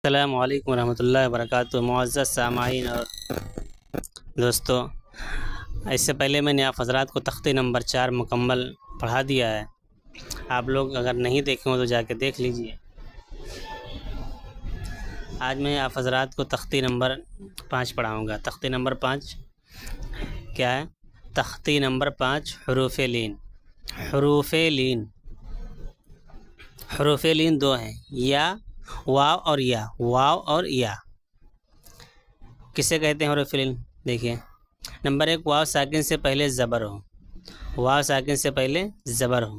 السلام علیکم ورحمۃ اللہ وبرکاتہ۔ معزز سامعین اور دوستو، اس سے پہلے میں نے آپ حضرات کو تختی نمبر 4 مکمل پڑھا دیا ہے۔ آپ لوگ اگر نہیں دیکھے ہوں تو جا کے دیکھ لیجئے۔ آج میں آپ حضرات کو تختی نمبر 5 پڑھاؤں گا۔ تختی نمبر 5 کیا ہے؟ تختی نمبر 5 حروف لین۔ حروف لین، حروف لین دو ہیں، یا واو اور یا۔ واو اور یا کسے کہتے ہیں حروف لین؟ دیکھیے، نمبر 1، واو ساکن سے پہلے زبر ہو۔ واو ساکن سے پہلے زبر ہو،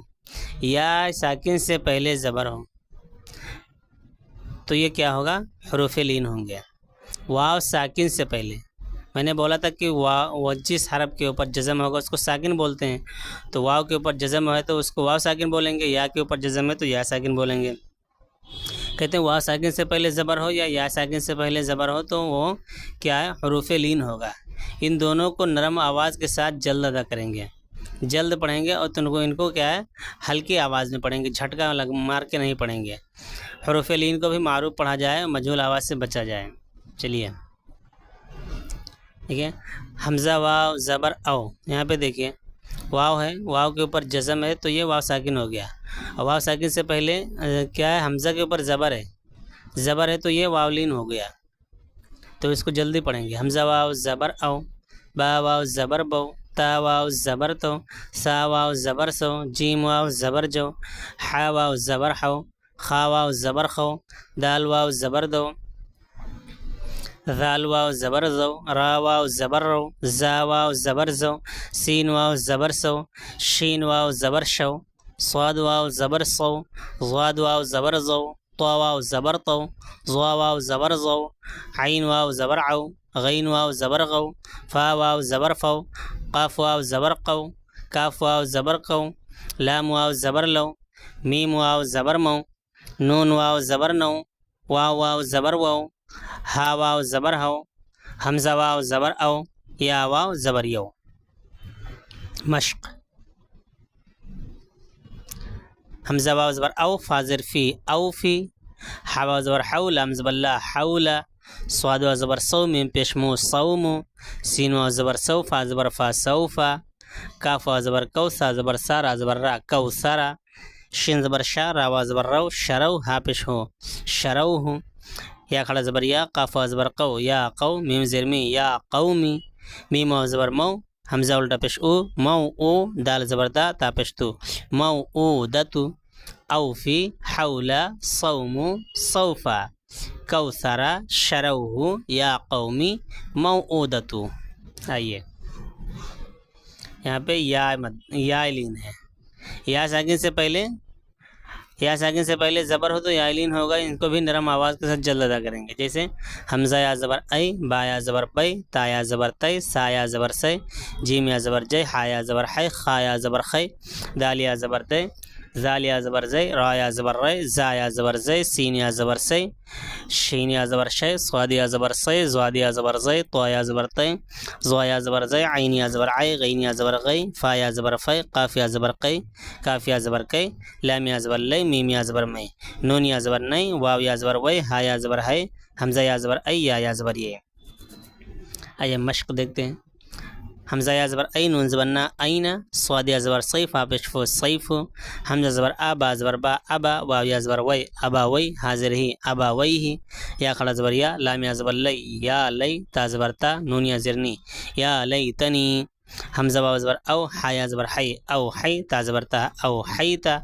یا ساکن سے پہلے زبر ہو، تو یہ کیا ہوگا؟ حروف لین ہوں گے۔ واو ساکن سے پہلے، میں نے بولا تھا کہ واو جس حرف کے اوپر جزم ہوگا اس کو ساکن بولتے ہیں، تو واو کے اوپر جزم ہے تو اس کو واو ساکن بولیں گے، یا کے اوپر جزم ہے تو یا ساکن بولیں گے۔ کہتے ہیں واو ساکن سے پہلے زبر ہو یا ساکن سے پہلے زبر ہو تو وہ کیا ہے؟ حروف لین ہوگا۔ ان دونوں کو نرم آواز کے ساتھ جلد ادا کریں گے، جلد پڑھیں گے، اور ان کو کیا ہے؟ ہلکی آواز میں پڑھیں گے، جھٹکا مار کے نہیں پڑھیں گے۔ حروف لین کو بھی معروف پڑھا جائے، مجہول آواز سے بچا جائے۔ چلیے ٹھیک ہے۔ حمزہ واو زبر او، یہاں پہ دیکھیے واو ہے، واو کے اوپر جزم ہے تو یہ واو ساکن ہو گیا، اور واو ساکن سے پہلے کیا ہے؟ حمزہ کے اوپر زبر ہے، زبر ہے تو یہ واو لین ہو گیا، تو اس کو جلدی پڑھیں گے۔ حمزہ واو زبر او، با واو زبر بو، تا واو زبر تو، سا واو زبر سو، جیم واو زبر جو، حا واو زبر حو، خا واو زبر خو، دال واو زبر دو، ذال واو زبر زو، را واو زبر رو، زا واو زبر زو، سین واو زبر سو، شین واو زبر شو، صاد واو زبر سو، ضاد واو زبر زو، طا واو زبر طو، ضا واو زبر زو، عین واو زبر عو، غین واو زبر غو، فا واو زبر فو، قاف واو زبر قو، کاف واو زبر قو، لام واو زبر لو، میم واو زبر مو، نون واو زبر نو، واو واو زبر وو، ہا واو زبر ہو، حمزہ واو زبر او، یا واو زبر یو۔ مشق، حمزہ واو زبر او، فا زر فی، او فی، حا واو زبر حو، لام زبر لا، حولا، صاد واو زبر سو، میم پیش مو، صومو، سین واو زبر سو، فا زبر فا، سوفا، کاف واو زبر کو، سا زبر سا، را زبر را، کوثرا، شین زبر شا، را واو زبر رو، شرو، ہا پیش ہو، شروہ، یا کھڑا زبر یا، قاف واو زبر قو، یا قو، میم زیر می، یا قومی، میم واو زبر مو، حمزہ الٹا پیش او، مو او، دال زبر دا، تا پیش تو، مو او دتو، اوفی، حولا، صومو، صوفا، کوثرا، شروہ، یا قومی، موعودتو۔ آئیے یہاں پہ یا لین ہے، یا ساکن سے پہلے زبر ہو تو یا لین ہوگا، ان کو بھی نرم آواز کے ساتھ جلد ادا کریں گے۔ جیسے حمزہ یا زبر ای، با یا زبر بی، تا یا زبر تی، سا یا زبر سے، جیم یا زبر جے، حا یا زبر حی، خا یا زبر خی، دال یا زبر دے، زال یا زبر زے، را یا زبر رے، زا یا زبر زے، سین یا زبر سے، شین یا زبر شے، صاد یا زبر سے، زواد یا زبر زے، طا یا زبر تے، ضا یا زبر زے، عین یا زبر عی، غین یا زبر غی، فا یا زبر فی، قاف یا زبر قی، کاف یا زبر کئی، لام یا زبر لی، میم یا زبر می، نون یا زبر نئی، واو یا زبر وی، ہا یا زبر ہے، حمزہ یا زبر ای، یا زبر یہ۔ آئیے مشق دیکھتے ہیں۔ حمزہ یا زبر ای، نون زبر نا، اینا، صاد یا زبر صیف، فا پیش فو، صیف، حمزہ زبر آ، با زبر با، ابا، واو یا زبر وی، ابا وی، حاضر ہی، ابا وی ہی، یا کھڑا زبر یا، لام یا زبر لی، یا لی، تا زبر تا، نون یا زرنی، یا لی تنی، حمزہ واو زبر او، حا یا زبر حی، او حی، تا زبر تا، او حیتا،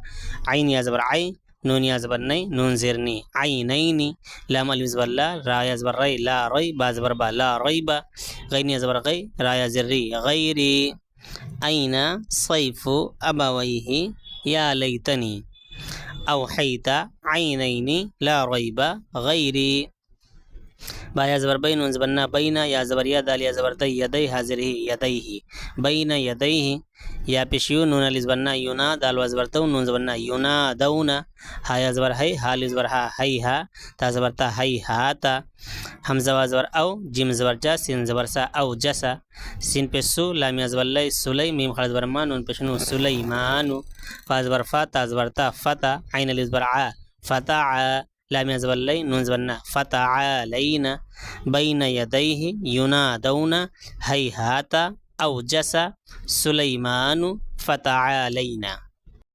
عین یا زبر عی، نون یا زبر نئی، نون زیر نی، عینینی، لام الف زبر لا، را یا زبر ری، لا ری، با زبر با، لا ریبا، غین یا زبر غی، را یا زر ری، غیری، اینا، صیف، ابویہ، یا لیتنی، اوحیتا، عینینی، لا ریبا، غیری، با یا زبر بین، نون زبر نا، بینا، یا زبر یا، دال یا زبر دی، یدی، حاضر ہی، یدیہ، بین یدیہ، یا پیش یو، نون الف زبر نا، یونا، دال واو زبر تو، نون زبر نا، یونا دونا، ہا یا زبر ہے، ہا الف زبر ہا، ہی ہا، تا زبر تا، ہی ہاتا، حمزہ واو زبر او، جیم زبر جا، سین زبر سا، او جسا، سین پیش سو، لام یا زبر لی، سلی، میم کھڑا زبر ما، نون پیش نو، سلیمانو، فا زبر فا، تا زبر تا، فتا، عین الف زبر ع، فتع، لام زبر لی نون زبر نا فتعالینا بین یدیہ ینادون ہیہاتا اوجس سلیمان فتعالینا.